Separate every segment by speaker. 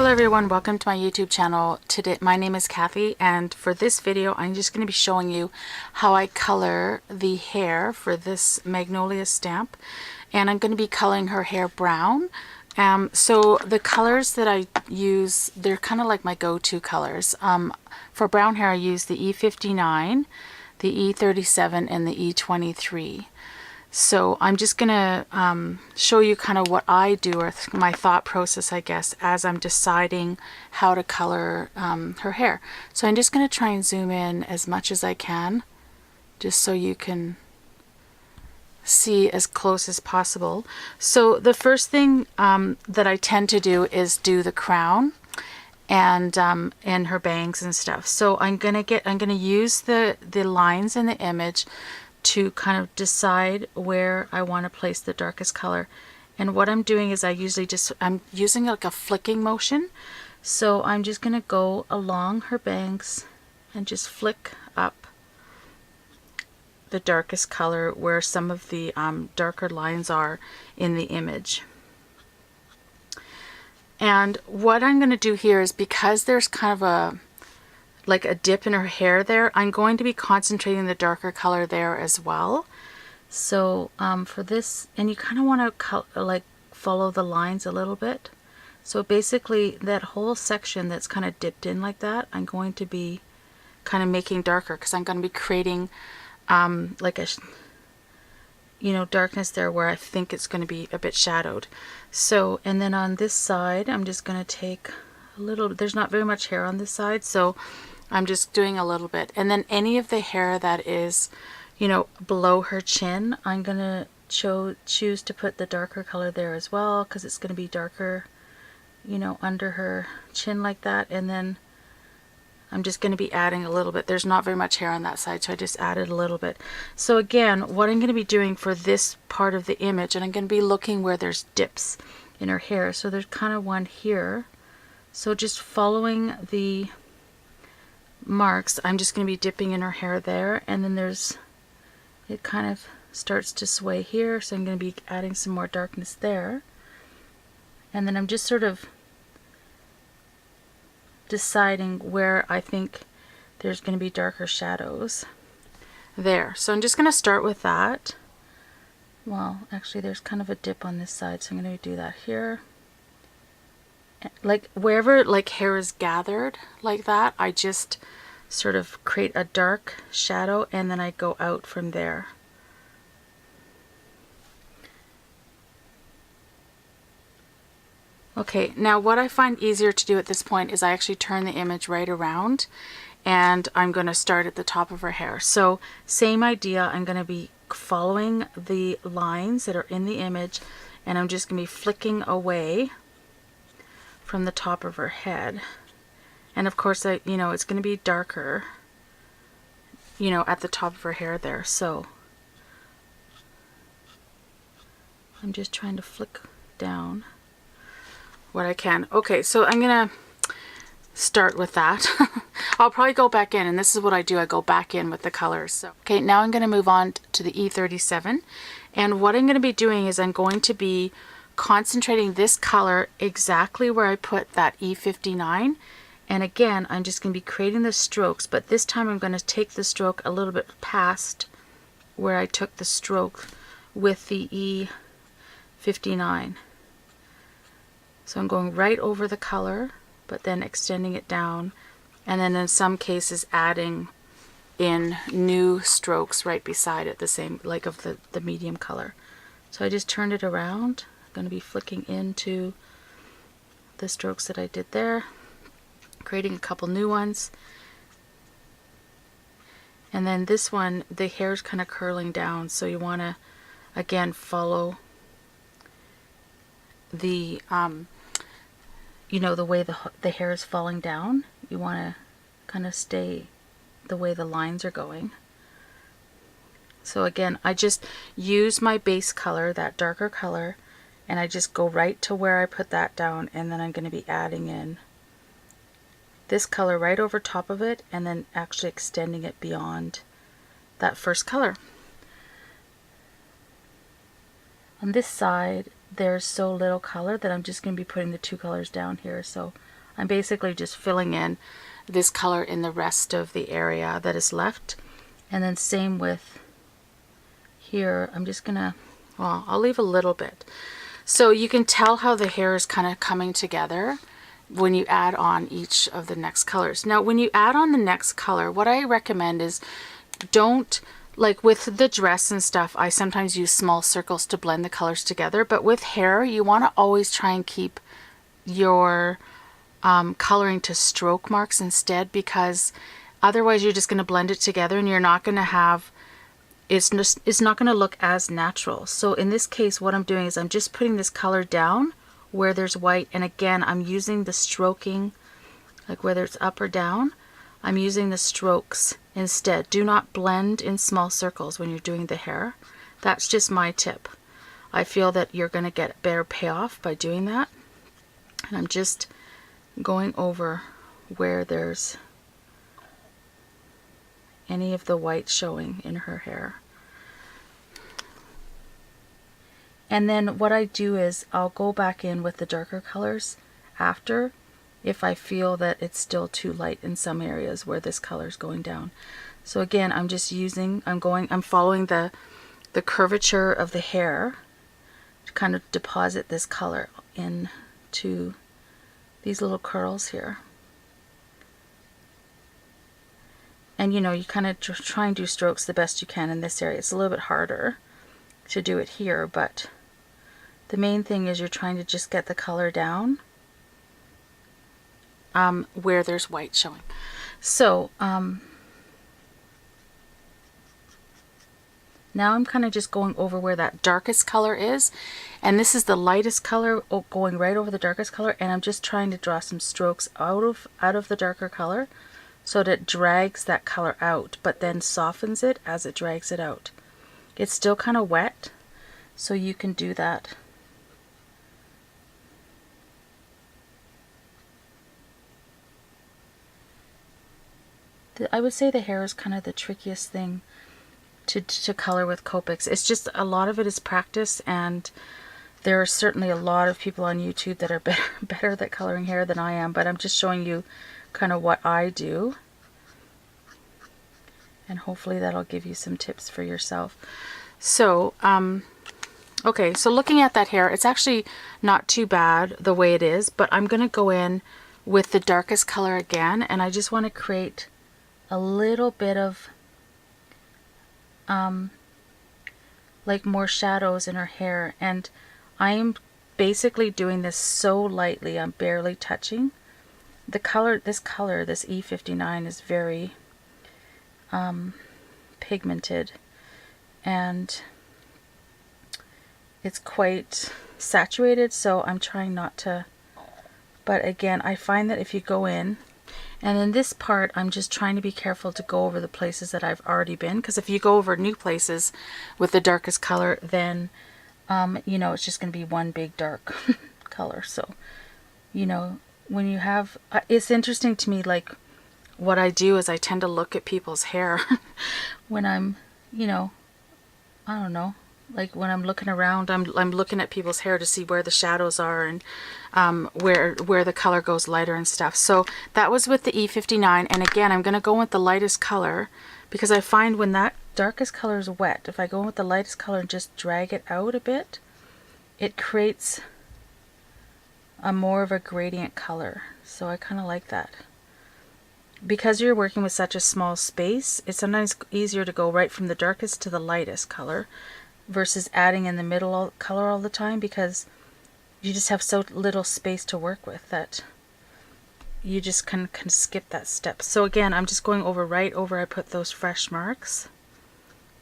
Speaker 1: Hello everyone, welcome to my YouTube channel. Today my name is Kathy, and for this video I'm just going to be showing you how I color the hair for this magnolia stamp, and I'm going to be coloring her hair brown. So the colors that I use, they're kind of like my go-to colors. For brown hair I use the E59, the E37, and the E23. So I'm just going to show you kind of what I do, or my thought process, I guess, as I'm deciding how to color her hair. So I'm just going to try and zoom in as much as I can, just so you can see as close as possible. So the first thing that I tend to do is do the crown and her bangs and stuff. So I'm gonna use the lines in the image to kind of decide where I want to place the darkest color. And what I'm doing is I'm using like a flicking motion. So I'm just going to go along her bangs and just flick up the darkest color where some of the darker lines are in the image. And what I'm going to do here is, because there's kind of like a dip in her hair there, I'm going to be concentrating the darker color there as well. So for this, and you kind of want to like follow the lines a little bit. So basically that whole section that's kind of dipped in like that, I'm going to be kind of making darker, because I'm going to be creating like a darkness there where I think it's going to be a bit shadowed. So, and then on this side I'm just going to take a little, there's not very much hair on this side, so I'm just doing a little bit. And then any of the hair that is, below her chin, I'm going to choose to put the darker color there as well, because it's going to be darker, under her chin like that. And then I'm just going to be adding a little bit. There's not very much hair on that side, so I just added a little bit. So again, what I'm going to be doing for this part of the image, and I'm going to be looking where there's dips in her hair. So there's kind of one here. So just following the marks, I'm just going to be dipping in her hair there, and then it kind of starts to sway here, so I'm going to be adding some more darkness there. And then I'm just sort of deciding where I think there's going to be darker shadows there. So I'm just going to start with that. Well, actually there's kind of a dip on this side, so I'm going to do that here. Like wherever like hair is gathered like that, I just sort of create a dark shadow, and then I go out from there. Okay, now what I find easier to do at this point is I actually turn the image right around, and I'm going to start at the top of her hair. So same idea, I'm going to be following the lines that are in the image, and I'm just going to be flicking away from the top of her head. And of course, it's going to be darker, at the top of her hair there. So I'm just trying to flick down what I can. Okay, so I'm going to start with that. I'll probably go back in, and this is what I do. I go back in with the colors. So, okay, now I'm going to move on to the E37. And what I'm going to be doing is I'm going to be concentrating this color exactly where I put that E59, and again I'm just going to be creating the strokes, but this time I'm going to take the stroke a little bit past where I took the stroke with the E59. So I'm going right over the color, but then extending it down, and then in some cases adding in new strokes right beside it, the same like of the medium color. So I just turned it around. Going to be flicking into the strokes that I did there, creating a couple new ones. And then this one, the hair is kind of curling down, so you want to again follow the the way the hair is falling down. You want to kind of stay the way the lines are going. So again, I just use my base color, that darker color, and I just go right to where I put that down, and then I'm going to be adding in this color right over top of it, and then actually extending it beyond that first color. On this side there's so little color that I'm just going to be putting the two colors down here, so I'm basically just filling in this color in the rest of the area that is left. And then same with here. I'm just gonna, well, I'll leave a little bit. So you can tell how the hair is kind of coming together when you add on each of the next colors. Now, when you add on the next color, what I recommend is don't, like with the dress and stuff, I sometimes use small circles to blend the colors together, but with hair, you want to always try and keep your coloring to stroke marks instead, because otherwise you're just going to blend it together and you're not going to have, it's not going to look as natural. So in this case, what I'm doing is I'm just putting this color down where there's white, and again, I'm using the stroking, like whether it's up or down, I'm using the strokes instead. Do not blend in small circles when you're doing the hair. That's just my tip. I feel that you're going to get better payoff by doing that. And I'm just going over where there's any of the white showing in her hair. And then what I do is I'll go back in with the darker colors after, if I feel that it's still too light in some areas where this color is going down. So again, I'm just using, I'm following the curvature of the hair to kind of deposit this color into these little curls here. And you know, you kind of try and do strokes the best you can in this area. It's a little bit harder to do it here, but the main thing is you're trying to just get the color down where there's white showing. So now I'm kind of just going over where that darkest color is, and this is the lightest color going right over the darkest color, and I'm just trying to draw some strokes out of the darker color so that it drags that color out, but then softens it as it drags it out. It's still kind of wet, so you can do that. I would say the hair is kind of the trickiest thing to color with Copics. It's just a lot of it is practice, and there are certainly a lot of people on YouTube that are better at coloring hair than I am, but I'm just showing you kind of what I do, and hopefully that'll give you some tips for yourself. So okay, so looking at that hair, it's actually not too bad the way it is, but I'm gonna go in with the darkest color again, and I just want to create a little bit of like more shadows in her hair, and I am basically doing this so lightly. I'm barely touching the color. This E59 is very pigmented, and it's quite saturated, so I'm trying not to, but again, I find that if you go in, and in this part, I'm just trying to be careful to go over the places that I've already been, because if you go over new places with the darkest color, then, you know, it's just going to be one big dark color. So, you know, when you have, it's interesting to me, like, what I do is I tend to look at people's hair when I'm, you know, I don't know, like when I'm looking around, I'm looking at people's hair to see where the shadows are, and where the color goes lighter and stuff. So that was with the E59, and again, I'm going to go with the lightest color, because I find when that darkest color is wet, if I go in with the lightest color and just drag it out a bit, it creates a more of a gradient color. So I kind of like that. Because you're working with such a small space, it's sometimes easier to go right from the darkest to the lightest color versus adding in the middle color all the time, because you just have so little space to work with that you just can skip that step. So again, I'm just going over right over, I put those fresh marks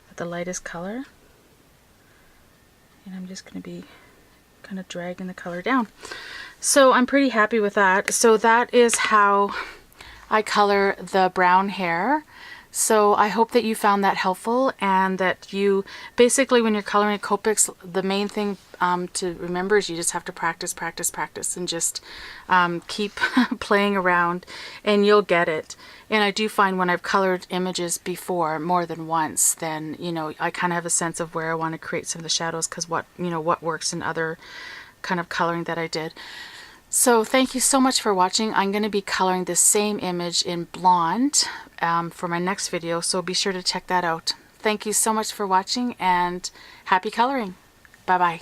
Speaker 1: with the lightest color, and I'm just going to be kind of dragging the color down. So I'm pretty happy with that. So that is how I color the brown hair. So I hope that you found that helpful, and that you basically, when you're coloring Copics, the main thing to remember is you just have to practice, practice, practice, and just keep playing around, and you'll get it. And I do find when I've colored images before more than once, then, you know, I kind of have a sense of where I want to create some of the shadows, because what works in other kind of coloring that I did. So thank you so much for watching. I'm going to be coloring the same image in blonde for my next video, so be sure to check that out. Thank you so much for watching and happy coloring. Bye bye.